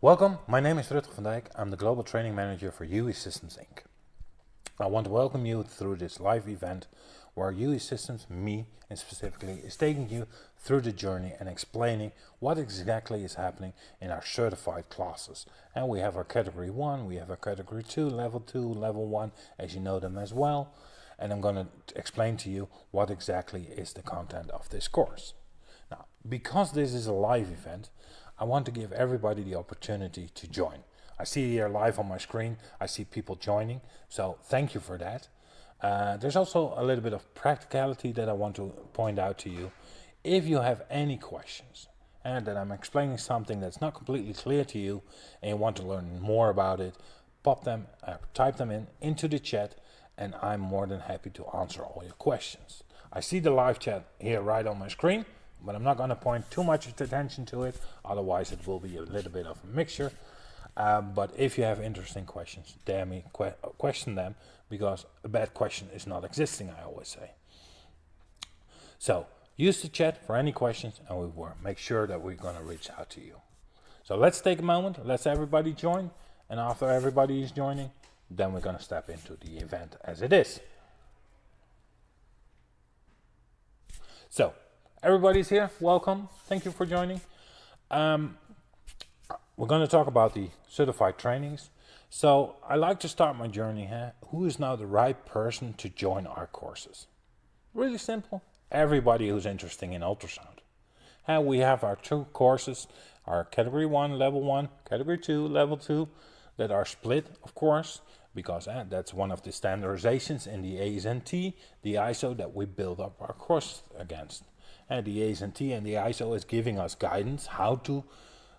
Welcome, my name is Rutger van Dijk. I'm the Global Training Manager for UE Systems Inc. I want to welcome you through this live event where UE Systems, me and specifically, is taking you through the journey and explaining what exactly is happening in our certified classes. And we have our Category 1, we have our Category 2, Level 1, as you know them as well. And I'm going to explain to you what exactly is the content of this course. Now, because this is a live event, I want to give everybody the opportunity to join. I see here live on my screen, I see people joining, so thank you for that. There's also a little bit of practicality that I want to point out to you. If you have any questions and that I'm explaining something that's not completely clear to you and you want to learn more about it, type them into the chat, and I'm more than happy to answer all your questions. I see the live chat here right on my screen, but I'm not going to point too much attention to it, otherwise it will be a little bit of a mixture. But if you have interesting questions, dare me question them, because a bad question is not existing, I always say. So use the chat for any questions, and we will make sure that we're going to reach out to you. So let's take a moment, let's everybody join, and after everybody is joining, then we're going to step into the event as it is. So everybody's here, welcome, thank you for joining. We're going to talk about the certified trainings. So I like to start my journey here. Who is now the right person to join our courses? Really simple, everybody who's interested in ultrasound. And we have our two courses, our Category 1, Level 1, Category 2, Level 2, that are split, of course, because that's one of the standardizations in the ASNT, the ISO that we build up our course against. And the ASNT and the ISO is giving us guidance how to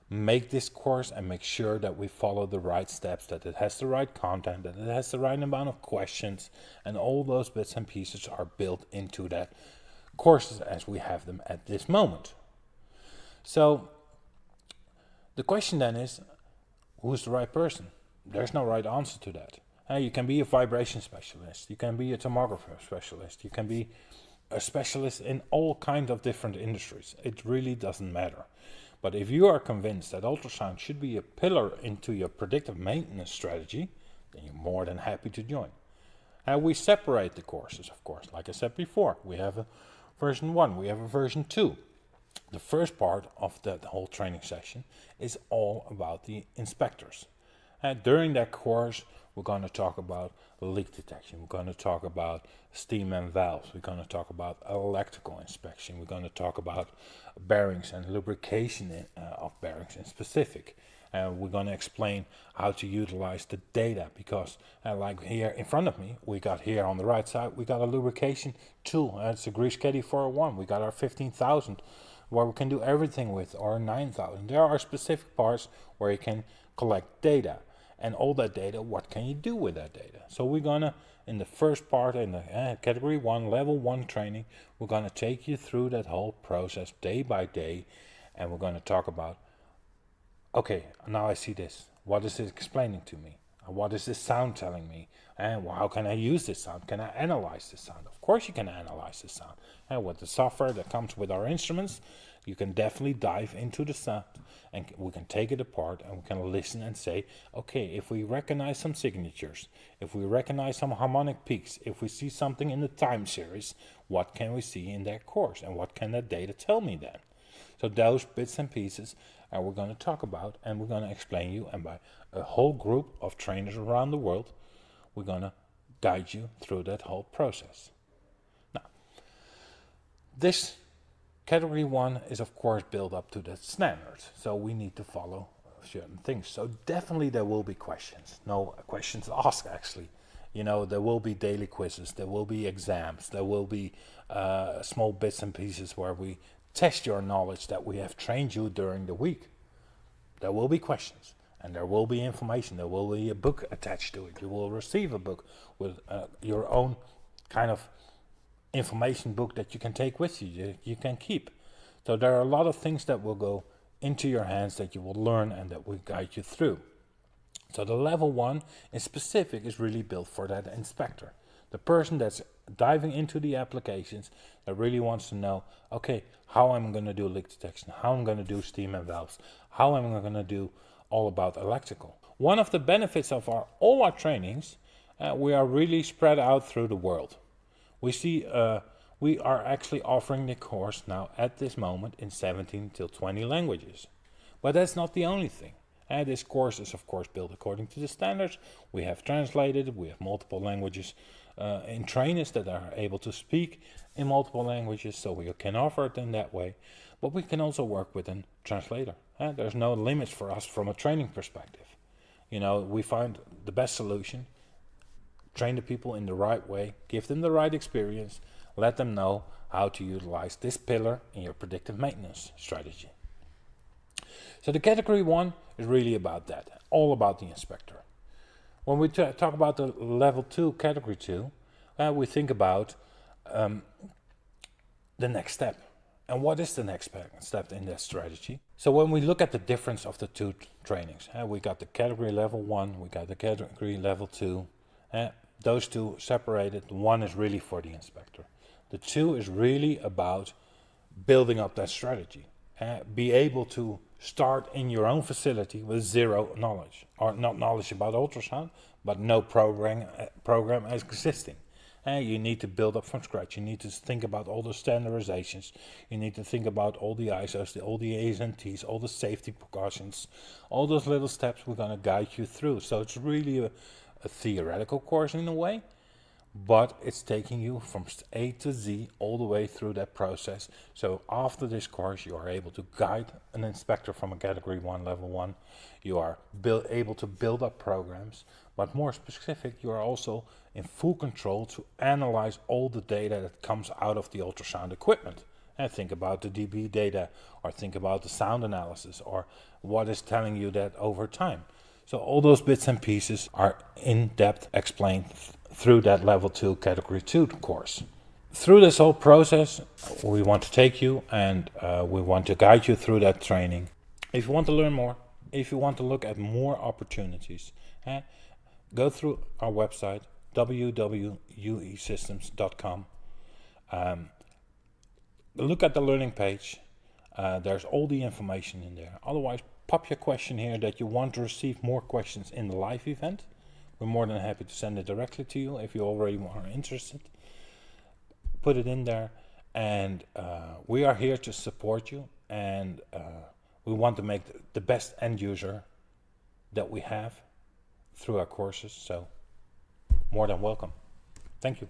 make this course and make sure that we follow the right steps, that it has the right content, that it has the right amount of questions, and all those bits and pieces are built into that courses as we have them at this moment. So the question then is, who's the right person? There's no right answer to that. You can be a vibration specialist, you can be a tomographer specialist, you can be a specialist in all kinds of different industries. It really doesn't matter. But if you are convinced that ultrasound should be a pillar into your predictive maintenance strategy, then you're more than happy to join. And we separate the courses, of course. Like I said before, we have a version 1, we have a version 2. The first part of that whole training session is all about the inspectors. And during that course, we're going to talk about leak detection. We're going to talk about steam and valves. We're going to talk about electrical inspection. We're going to talk about bearings and lubrication of bearings in specific. We're going to explain how to utilize the data, because like here in front of me, we got here on the right side, we got a lubrication tool. It's a Grease Caddy 401. We got our 15,000 where we can do everything with, or 9,000. There are specific parts where you can collect data. And all that data, what can you do with that data? So we're gonna, in the first part, in the Category 1, Level 1 training, we're gonna take you through that whole process day by day, and we're gonna talk about, okay, now I see this. What is it explaining to me? What is this sound telling me? And how can I use this sound? Can I analyze this sound? Of course you can analyze this sound. And with the software that comes with our instruments, you can definitely dive into the sound, and we can take it apart and we can listen and say, okay, if we recognize some signatures, if we recognize some harmonic peaks, if we see something in the time series, what can we see in that course, and what can that data tell me then? So those bits and pieces we're going to talk about, and we're going to explain you, and by a whole group of trainers around the world, we're going to guide you through that whole process. Now, this Category 1 is of course built up to that standard, so we need to follow certain things. So definitely there will be questions. No questions asked, actually. You know, there will be daily quizzes, there will be exams, there will be small bits and pieces where we test your knowledge that we have trained you during the week. There will be questions, and there will be information. There will be a book attached to it. You will receive a book with your own kind of information book that you can take with you, you can keep. So there are a lot of things that will go into your hands that you will learn and that will guide you through. So the Level 1 in specific is really built for that inspector. The person that's diving into the applications, that really wants to know, okay, how I'm going to do leak detection, how I'm going to do steam and valves, how I'm going to do all about electrical. One of the benefits of all our trainings, we are really spread out through the world. We are actually offering the course now at this moment in 17 till 20 languages. But that's not the only thing. This course is of course built according to the standards. We have translated, we have multiple languages in trainers that are able to speak in multiple languages, so we can offer it in that way. But we can also work with a translator. There's no limits for us from a training perspective. We find the best solution, train the people in the right way, give them the right experience, let them know how to utilize this pillar in your predictive maintenance strategy. So the category 1 is really about that, all about the inspector. When we talk about the level 2, category 2, we think about the next step. And what is the next step in that strategy? So when we look at the difference of the two trainings, we got the category level 1, we got the category level 2. Those two separated. One is really for the inspector. The 2 is really about building up that strategy. Be able to start in your own facility with zero knowledge, or not knowledge about ultrasound, but no program as existing. You need to build up from scratch. You need to think about all the standardizations. You need to think about all the ISOs, all the A's and T's, all the safety precautions, all those little steps we're going to guide you through. So it's really a theoretical course in a way, but it's taking you from A to Z all the way through that process. So after this course, you are able to guide an inspector from a category 1, level 1. You are able to build up programs, but more specific, you are also in full control to analyze all the data that comes out of the ultrasound equipment. And think about the dB data, or think about the sound analysis, or what is telling you that over time. So all those bits and pieces are in depth explained through that level 2, category 2 course. Through this whole process, we want to take you and we want to guide you through that training. If you want to learn more, if you want to look at more opportunities, go through our website, www.uesystems.com. Look at the learning page. There's all the information in there. Otherwise, pop your question here that you want to receive more questions in the live event. We're more than happy to send it directly to you if you already are interested. Put it in there, and we are here to support you, and we want to make the best end user that we have through our courses. So more than welcome. Thank you.